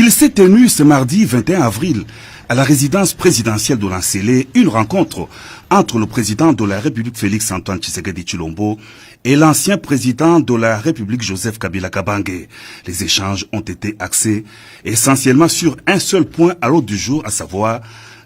Il s'est tenu ce mardi 21 avril à la résidence présidentielle de l'Ancélé une rencontre entre le président de la République Félix-Antoine Tshisekedi Tshilombo et l'ancien président de la République Joseph Kabila Kabange. Les échanges ont été axés essentiellement sur un seul point à l'ordre du jour, à savoir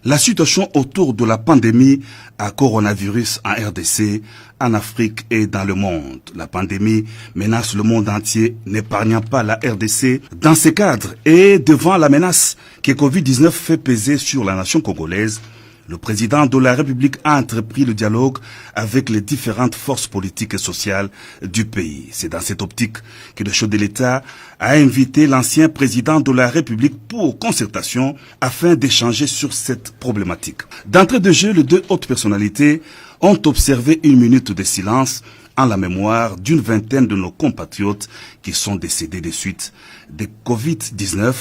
la situation autour de la pandémie à coronavirus en RDC, en Afrique et dans le monde. La pandémie menace le monde entier, n'épargnant pas la RDC. Dans ce cadre et devant la menace que Covid-19 fait peser sur la nation congolaise, le président de la République a entrepris le dialogue avec les différentes forces politiques et sociales du pays. C'est dans cette optique que le chef de l'État a invité l'ancien président de la République pour concertation afin d'échanger sur cette problématique. D'entrée de jeu, les deux hautes personnalités ont observé une minute de silence en la mémoire d'une vingtaine de nos compatriotes qui sont décédés des suites de Covid-19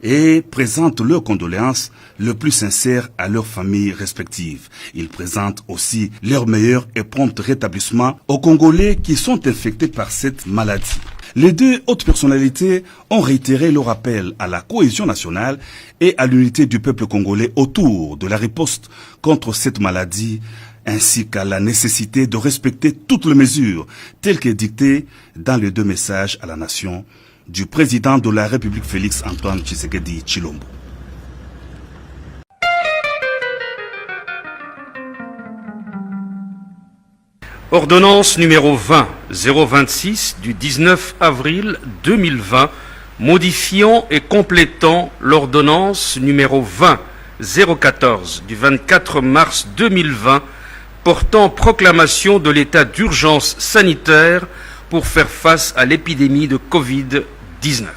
et présentent leurs condoléances le plus sincères à leurs familles respectives. Ils présentent aussi leur meilleur et prompt rétablissement aux Congolais qui sont infectés par cette maladie. Les deux hautes personnalités ont réitéré leur appel à la cohésion nationale et à l'unité du peuple congolais autour de la riposte contre cette maladie, ainsi qu'à la nécessité de respecter toutes les mesures telles que dictées dans les deux messages à la nation du président de la République Félix-Antoine Tshisekedi Tshilombo. Ordonnance numéro 20-026 du 19 avril 2020 modifiant et complétant l'ordonnance numéro 20-014 du 24 mars 2020 portant proclamation de l'état d'urgence sanitaire pour faire face à l'épidémie de Covid-19.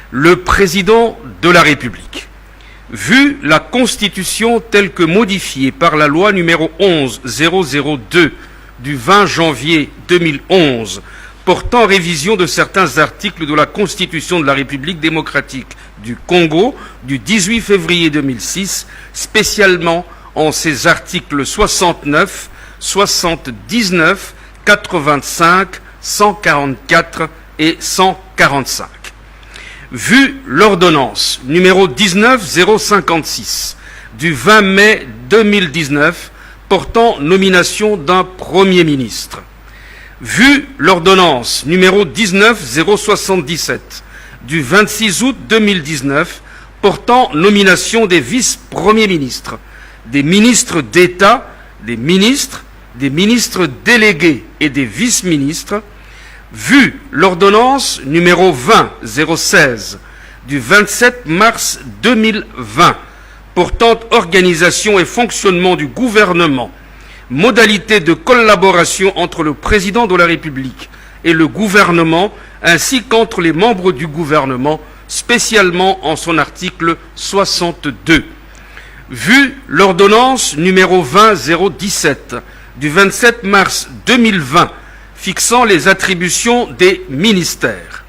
Le président de la République, vu la Constitution telle que modifiée par la loi numéro 11-002 du 20 janvier 2011 portant révision de certains articles de la Constitution de la République démocratique du Congo du 18 février 2006, spécialement en ses articles 69, 79, 85, 144 et 145. Vu l'ordonnance numéro 19-056 du 20 mai 2019 portant nomination d'un Premier ministre, vu l'ordonnance numéro 19-077 du 26 août 2019 portant nomination des vice-premiers ministres, des ministres d'État, des ministres délégués et des vice-ministres, vu l'ordonnance numéro 20-016 du 27 mars 2020 portant organisation et fonctionnement du gouvernement, modalités de collaboration entre le président de la République et le gouvernement, ainsi qu'entre les membres du gouvernement, spécialement en son article 62. Vu l'ordonnance numéro 20-017 du 27 mars 2020 fixant les attributions des ministères.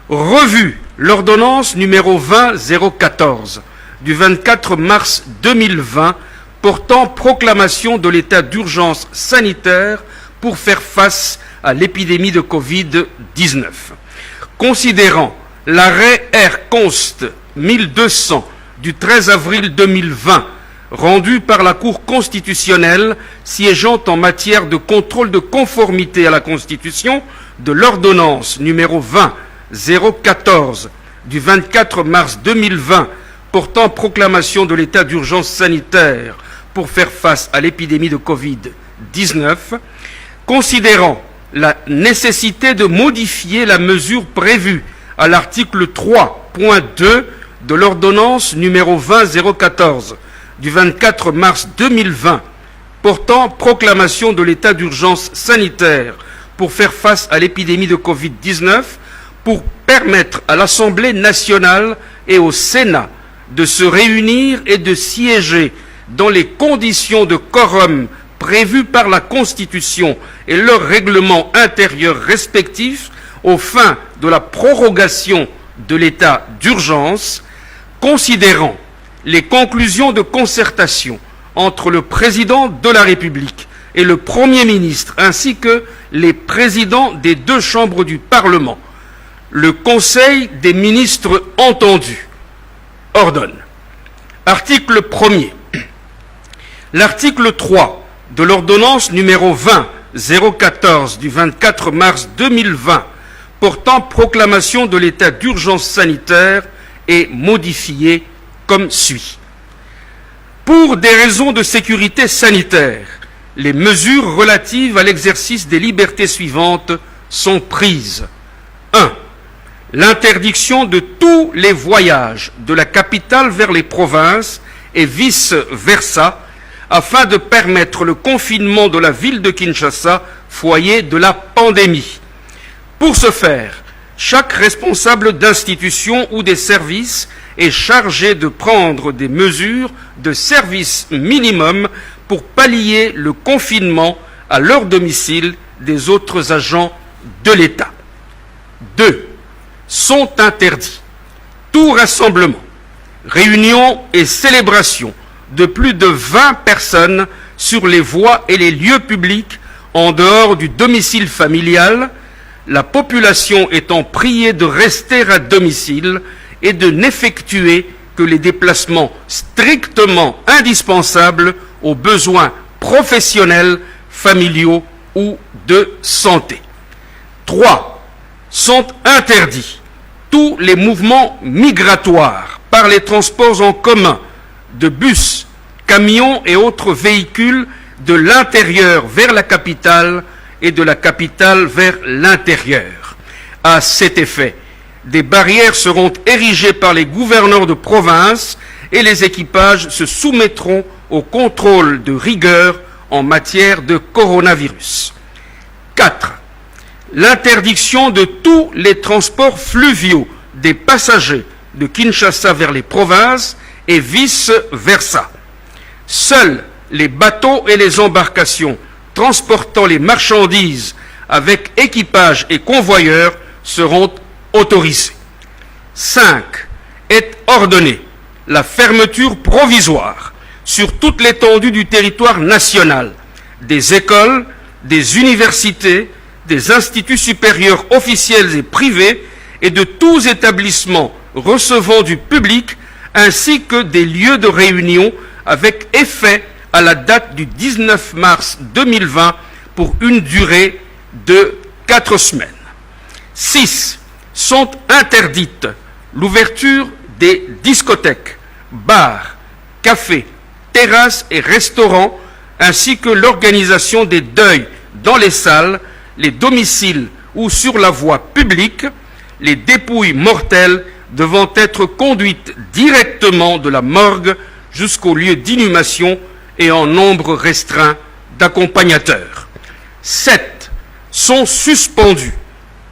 Revu l'ordonnance numéro 20-014 du 24 mars 2020 portant proclamation de l'état d'urgence sanitaire pour faire face à l'épidémie de Covid-19. Considérant l'arrêt R-Const 1200 du 13 avril 2020 rendu par la Cour constitutionnelle siégeant en matière de contrôle de conformité à la Constitution de l'ordonnance numéro 20-014 du 24 mars 2020 portant proclamation de l'état d'urgence sanitaire pour faire face à l'épidémie de Covid-19, considérant la nécessité de modifier la mesure prévue à l'article 3.2 de l'ordonnance numéro 20-014 du 24 mars 2020 portant proclamation de l'état d'urgence sanitaire pour faire face à l'épidémie de Covid-19 pour permettre à l'Assemblée nationale et au Sénat de se réunir et de siéger dans les conditions de quorum prévues par la Constitution et leur règlement intérieur respectif aux fins de la prorogation de l'état d'urgence, considérant les conclusions de concertation entre le président de la République et le Premier ministre, ainsi que les présidents des deux chambres du Parlement, le Conseil des ministres entendu ordonne. Article 1er. L'article 3 de l'ordonnance numéro 20-014 du 24 mars 2020 portant proclamation de l'état d'urgence sanitaire est modifié comme suit. Pour des raisons de sécurité sanitaire, les mesures relatives à l'exercice des libertés suivantes sont prises. 1. L'interdiction de tous les voyages de la capitale vers les provinces et vice-versa afin de permettre le confinement de la ville de Kinshasa, foyer de la pandémie. Pour ce faire, chaque responsable d'institution ou des services est chargé de prendre des mesures de service minimum pour pallier le confinement à leur domicile des autres agents de l'État. 2. Sont interdits tout rassemblement, réunion et célébration de plus de 20 personnes sur les voies et les lieux publics en dehors du domicile familial, la population étant priée de rester à domicile et de n'effectuer que les déplacements strictement indispensables aux besoins professionnels, familiaux ou de santé. 3. Sont interdits tous les mouvements migratoires par les transports en commun, de bus, camions et autres véhicules de l'intérieur vers la capitale et de la capitale vers l'intérieur. À cet effet, des barrières seront érigées par les gouverneurs de province et les équipages se soumettront au contrôle de rigueur en matière de coronavirus. 4. L'interdiction de tous les transports fluviaux des passagers de Kinshasa vers les provinces et vice-versa. Seuls les bateaux et les embarcations transportant les marchandises avec équipage et convoyeurs seront autorisés. 5. Est ordonnée la fermeture provisoire sur toute l'étendue du territoire national des écoles, des universités, des instituts supérieurs officiels et privés et de tous établissements recevant du public ainsi que des lieux de réunion avec effet à la date du 19 mars 2020 pour une durée de 4 semaines. 6. Sont interdites l'ouverture des discothèques, bars, cafés, terrasses et restaurants ainsi que l'organisation des deuils dans les salles, les domiciles ou sur la voie publique, les dépouilles mortelles devant être conduites directement de la morgue jusqu'au lieu d'inhumation et en nombre restreint d'accompagnateurs. 7. Sont suspendus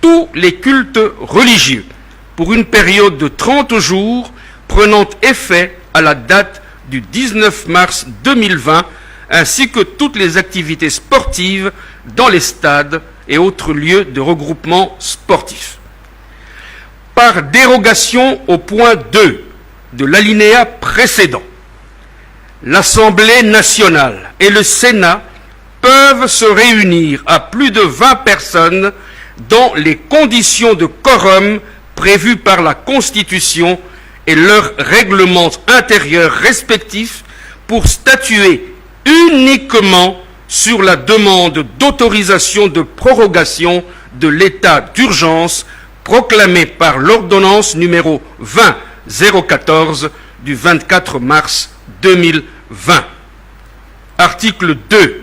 tous les cultes religieux pour une période de 30 jours prenant effet à la date du 19 mars 2020 ainsi que toutes les activités sportives dans les stades et autres lieux de regroupement sportif. Par dérogation au point 2 de l'alinéa précédent, l'Assemblée nationale et le Sénat peuvent se réunir à plus de 20 personnes dans les conditions de quorum prévues par la Constitution et leurs règlements intérieurs respectifs pour statuer uniquement sur la demande d'autorisation de prorogation de l'état d'urgence proclamé par l'ordonnance numéro 20-014 du 24 mars 2020. Article 2.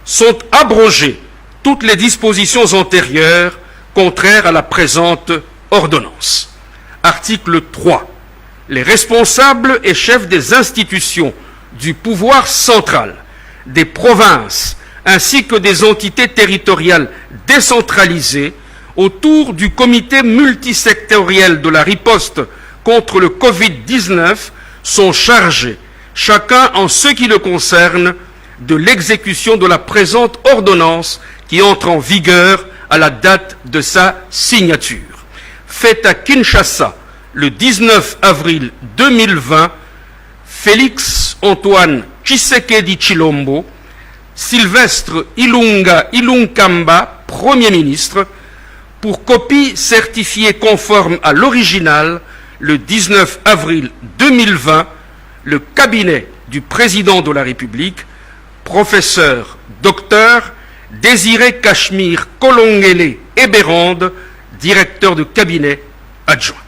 Sont abrogées toutes les dispositions antérieures contraires à la présente ordonnance. Article 3. Les responsables et chefs des institutions du pouvoir central, des provinces ainsi que des entités territoriales décentralisées autour du comité multisectoriel de la riposte contre le Covid-19 sont chargés, chacun en ce qui le concerne, de l'exécution de la présente ordonnance qui entre en vigueur à la date de sa signature. Faite à Kinshasa le 19 avril 2020, Félix Antoine Tshisekedi Tshilombo, Sylvestre Ilunga Ilunkamba, Premier ministre, pour copie certifiée conforme à l'original le 19 avril 2020, le cabinet du président de la République, professeur docteur Désiré Cachemire Kolongele Eberande, directeur de cabinet adjoint.